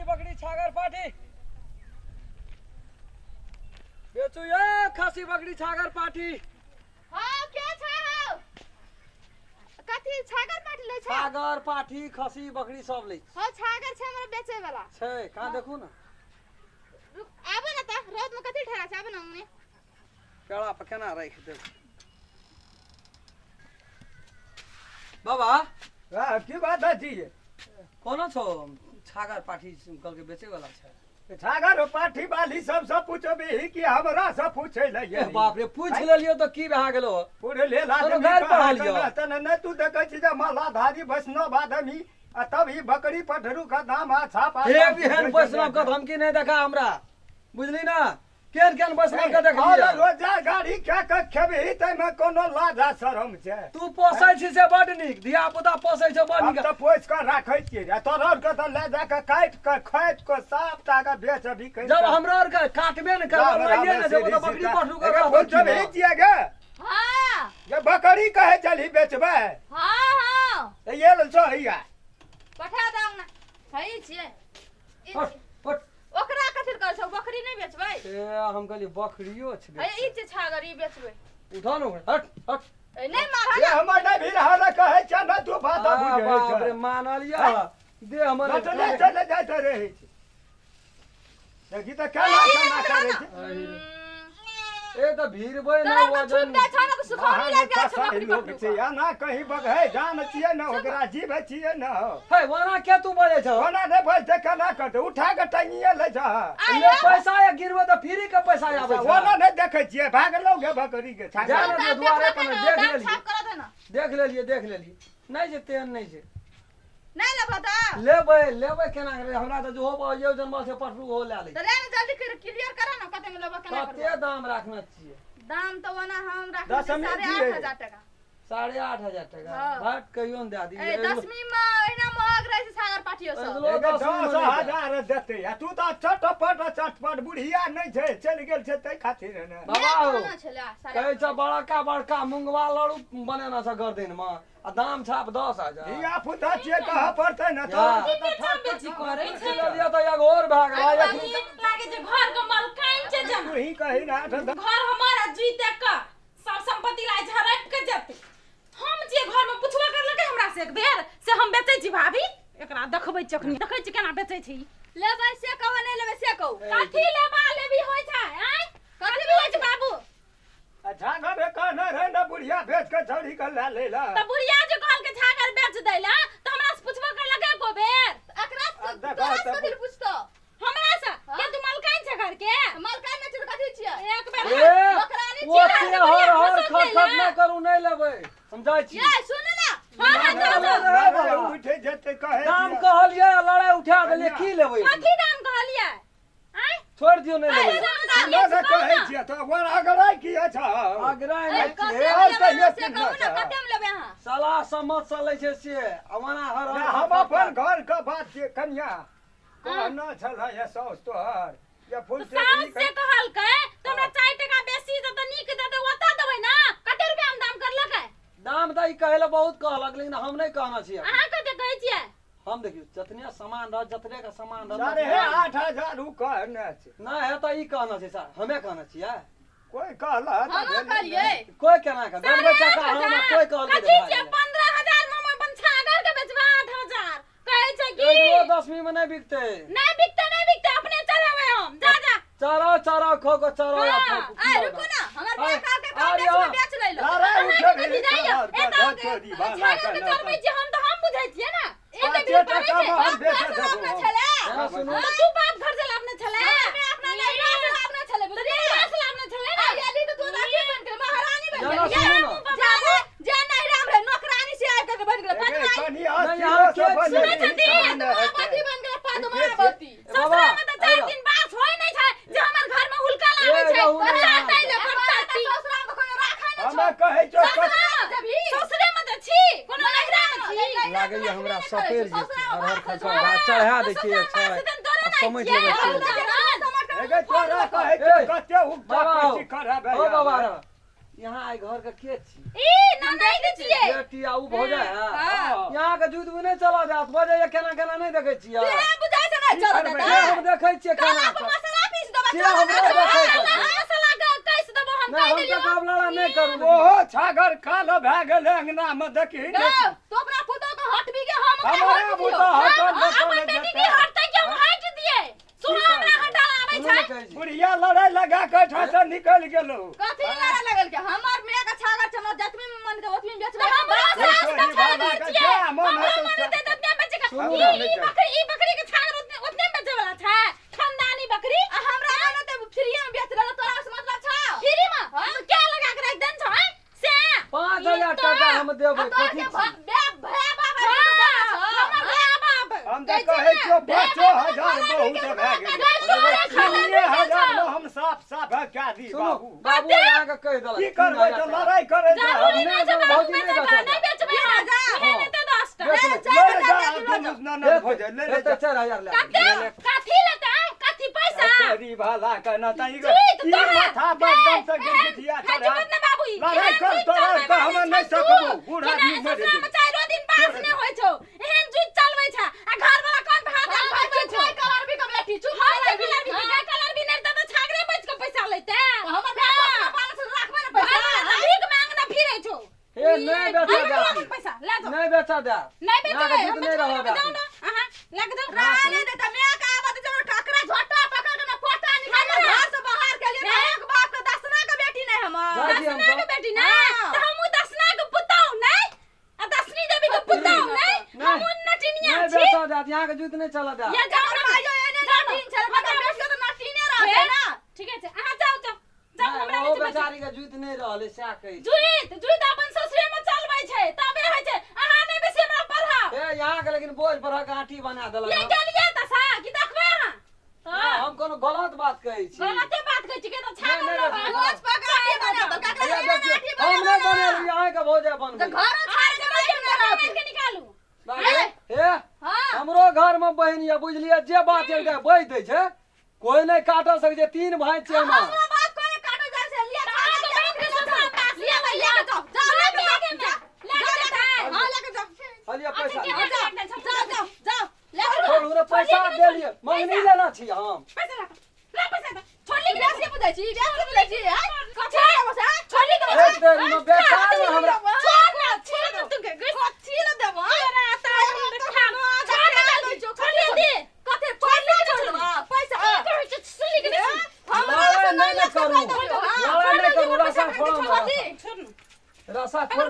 खसी बकरी छागर पाठी बेचू ये खसी बकरी छागर पाठी हां के छ हो कथि छागर पाठी ले छ छागर पाठी खसी बकरी सब ले हां छागर छ हमरा बेचे वाला छै कहां देखू ना आबे ना त रोड में कथि ठहरा छ आबे ना हमने पेड़ा पे केना रख दे बाबा की बात है जी कोनो छो छागर पाठी कल के बेचे वाला छै छागर पाठी वाली सब पूछबी कि हमरा सब पूछे ले बाप रे पूछ लेलियो तो की भा गेलो पूरे ले ला तोरो घर पढ़ा लियो न तू देखे छी जे मालाधारी वैष्णव आदमी आ तब ही बकरी पठरू का दाम अच्छा पा हे बिहान वैष्णव का धमकी नहीं देखा हमरा बुझली ना केन केन वैष्णव का देखलिए रोजा गाड़ी क्या क खेबी तै में कोनो लाजा शरम छै तू पोसै छी से बड नीक धिया पुता पोसै छै बड हम नीक त पोस के राखै छियै आ तोरा के त ले जा के काट के खाइत के साफ टाका बेचबी कहि जब हमरा और के काटबे न करब माइये न देबो त बकरी पठरू का पूछबी छियै गे हां जे बकरी कहे चली बेचबे हां हां ये ल सो हिया पठा दम ना हई छियै फट फट ओकरा कथि कर छ बकरी नहीं बेचबै ए हम कहली बकरियो छै हई ई छागर ई बेचबै उठा लो हट हट ए नहीं मारा ये हमर नहीं भी रहा कहे छ न तू बात बुझे बाप रे मानलिया दे हमर चले चले जाते रहे छी देखी त केना करे छी ए त भीड़ बय न वजन छूट छ न त सुखौनी लग जा छ बकरी लोग छै या ना कहीं बगहे जान छिए न ओकरा जीव छिए न हे वना के तू बजे छ ओना ने बोलते केना करते उठा के टंगिए ले जा ले पैसा या गिरबो त फ्री के पैसा आबै छ ओना ने देखे छिए भागलो गे बकरी के छागा जान के दुआरे पर देख लेलिए देख लेलिए नहीं जे तेन नहीं जे नहीं लेबो त लेबै केना हमरा त जो हो जे जन्म से पठरू हो ले ले त रे जल्दी क्लियर करा ना कते में लेबो केना करबो कते दाम राखना छिए दाम तो वना हम रख 8,500 टका 8,500 टका भाट कहियो न दे दी ए 10वीं में एना महग रहे छै सागर पाटियो सब 10,000 देते आ तू त चटपट बुढ़िया नहीं छै चल गेल छै तै खातिर ने बाबा हो ना छला कहै छ बड़का बड़का मुंगवा लड़ू बनेना छ गर्दन में आ दाम छाप 10,000 हिया पुता छिए कह पड़ते न तो हम बेची करे छै लिया त एगो और भाग लागे जे घर के मालकाइन छै जन तू ही कही ना घर हमारा जीते का सब संपत्ति ला झरट के जते हम जे घर में पुछवा कर लगे हमरा से एक बेर से हम बेचै छी भाभी एकरा देखबै चखनी देखै छी केना बेचै छी लेबै से कहू नहीं लेबै से कहू कथि लेबा लेबी होय छै आय कथि होय छै बाबू अच्छा घर कहना रे न बुढ़िया बेच के छोड़ी के ले लेला त बुढ़िया जे कहल के छागर बेच दैला त हमरा से पुछवा कर लगे को बेर एकरा से कथि पूछतो हमरा से के तू मालकाइन छै घर के मालकाइन में कथि छियै एक बेर बकरानी वो छियै से हर खट ना करू नहीं लेबै हम जाय छी ये सुन ना हां उठे जते कहे दाम कहलिए लड़ाई उठा देलिए की लेबै कथि दाम कहलिए आय छोड़ दियो नहीं लेबै ना कहे छिए तो वर अगराई किया छ अगराई और कहियो से कहू ना कते में लेबै अहाँ साला समझ चलै छै से अमना हर हम अपन घर के बात के कन्या कहना छला ये सौस तोहर ये फूल से साउस से कहल के हमरा 4 टका बेसी दे त नीक दे दे ओता देबै ना कते रुपया हम दाम करलक है दाम त ई कहले बहुत कहलक लेकिन हम नहीं कहना छिए अहाँ कते कहै छियै हम देखियो जतने सामान रह जतने का सामान रह अरे 8,000 उ कहना छै ना है त ई कहना छै सर हमें कहना छिए कोई कहला हम कहलिए कोई केना का बनबै टका हम कोई कहल कथि छियै 15,000 में हम अपन छागर के बेचबा 8,000 कहै छै कि एगो 10वीं में नहीं बिकते नहीं बिकते अपने चढ़ावे हम जा जा चरा खो को चरा आ रुको ना हमर पे का के काम बेच ले लो अरे उठे भी छोड़ी बाला करबै जे हम त हम बुझै छियै ना ए भी करे छै अपना छले सुनो तू बाप घर से लाभने छले मैं अपना नहीं अपना छले तो रे से लाभने छले ना याली तो तू रानी बन के महारानी बन जाना गई सुनो ना जाबो जे नहीं राम रे नौकरानी से आके के बन गेल कनी सुनै छथिन पति बन गेल पादो महापति बाबा ससुर में त 4 दिन बास होय नहीं छै जे हमर घर में हुलका लागे छै बचातै ले बचाती ससुरा में कोई राखा नहीं हम कहै छौ ससुरे में त छी कोनो नहिरा में छी लागै हमरा सपेर जेतै हर खर्चा बात चढ़ा दै छियै छै समझ लेबै छियै एगे तोरा कहै छौ कते उपजा खराब है ओ बाबा यहाँ आई घर के के छी ई नंदाई दे छिए बेटी आऊ भौजा है हां यहाँ के दूध भी नहीं चला जात भौजा ये केना केना नहीं देखे छियै ये बुझाइ से नहीं चल ये देता हम देखे छियै केना आप मसाला पीस दो से हम नहीं देखे छियै मसाला कैस देबो हम नहीं कह हम देलियो तो लड़ा नहीं करू ओहो छागर कालो भए गेलै अंगना में देखी तो अपना पुतो के हट भी के हम हमारा पुतो हटल अपन बेटी के हटते के हम हट दिए सुनो हमरा हटा आबै छै बुढ़िया लड़ाई लगा के ठासा निकल गेलो कथी लड़ा लगल के हमर मेय के छागर चमन जतमी में मन के ओतमी बेचबे हमरा सास का छागर छिए मन दे दतमे बेच के ई बकरी के छागर ओतने बेचे वाला छै खानदानी बकरी हमरा न ते फ्री में बेच रहल तोरा से मतलब छ फ्री में क्या लगा के रख देन छ से 5000 टका हम देबै कथी हम तो कहे छो 5000 बहुत भए गेलै 6000 में हम साफ साफ क्या दी सुनो बाबू बाबू यहाँ के कह देलक की करबै तो लड़ाई करे जा भौजी नहीं बेचै नहीं बेचबे न हो जाए ले ले 4000 ले कथी लेता कथी पैसा तेरी भाला कहना ताई जीत ई तोरा। माथा बदम से गिरगिटिया चढ़ा हजमत न बाबू लड़ाई कर तो हम नहीं सकबो बूढ़ा आदमी मर हम चारो दिन पास ने होय छौ एहन जुत चलबै छ आ घर वाला कोन भागल भागै छौ कलर भी के बेटी चुप कलर भी नहीं त छागरे बेच के पैसा लेते हमर पास रखबे न पैसा भीख मांग न फिरै छौ ए नहीं बेचा जा पैसा ले दो नहीं बेचा जा नहीं बेचबे यहाँ के दूध नहीं रहा जाओ ना हां लग दो राले दे त मैं का आबत जब काकरा झोटा पकड़ के न पोटा निकाल घर से बाहर के लिए एक बाप के दसना के बेटी नहीं हमर दादी हम दसना के बेटी नहीं त हमू दसना के पुताऊ नहीं आ दसनी देवी के पुताऊ नहीं हमू नटिनिया नहीं छी बेचा जा यहाँ के दूध नहीं चला जा ये जाओ ना भाइयो एने नटिन चल मगर बेच के तो नटिने रहते ना ठीक है हां जाओ जाओ जाओ हमरा ओ में बेचारी के दूध नहीं रहले सा कहि जुइत अपन ससुरे में चलबै छै तबे होइ छै अहाँ नै बेसी हमरा पढ़ाओ ए यहाँ के लेकिन बोझ पर गांठी बना ये देलक गेलिए त सा कि देखबै अहाँ हम कोनो गलत बात कहै छी गलते बात कहै छी के त छागल नहीं, नहीं, रोज पकाटी बना दो काकरा ये एना देखिए, नाठी हम नहीं बनेली यहाँ के भौजा बनबै घर छाड़ के नहीं के निकालू हे हां हमरो घर में बहन ये बुझलिए जे बात एकटा बहि दै छै कोई नहीं काट सकै छै तीन भाई छै हम हमरा बात कोने काटो जा से लिया छाड़ के बात के ससुर पास लिया भैया जाओ ले के हां ले के जाओ हलिया पैसा जाओ जाओ ले के छोड़ उन्हें पैसा दे लिए मंगनी लेना छी हम पैसा ला पैसा दे छोड़ली के से बुझाई छी ब्याह से बुझाई छी कथि बस छोड़ली के एक देरी में बेकार में हमरा छोड़ ना छोड़ दे तुके कथि ल देबो तेरा तार छोड़ दे कथि छोड़ली के छोड़बा पैसा कहै छ सुली के लड़ाई नहीं करू लड़ाई नहीं करू रसा छोड़ छोड़ रसा छोड़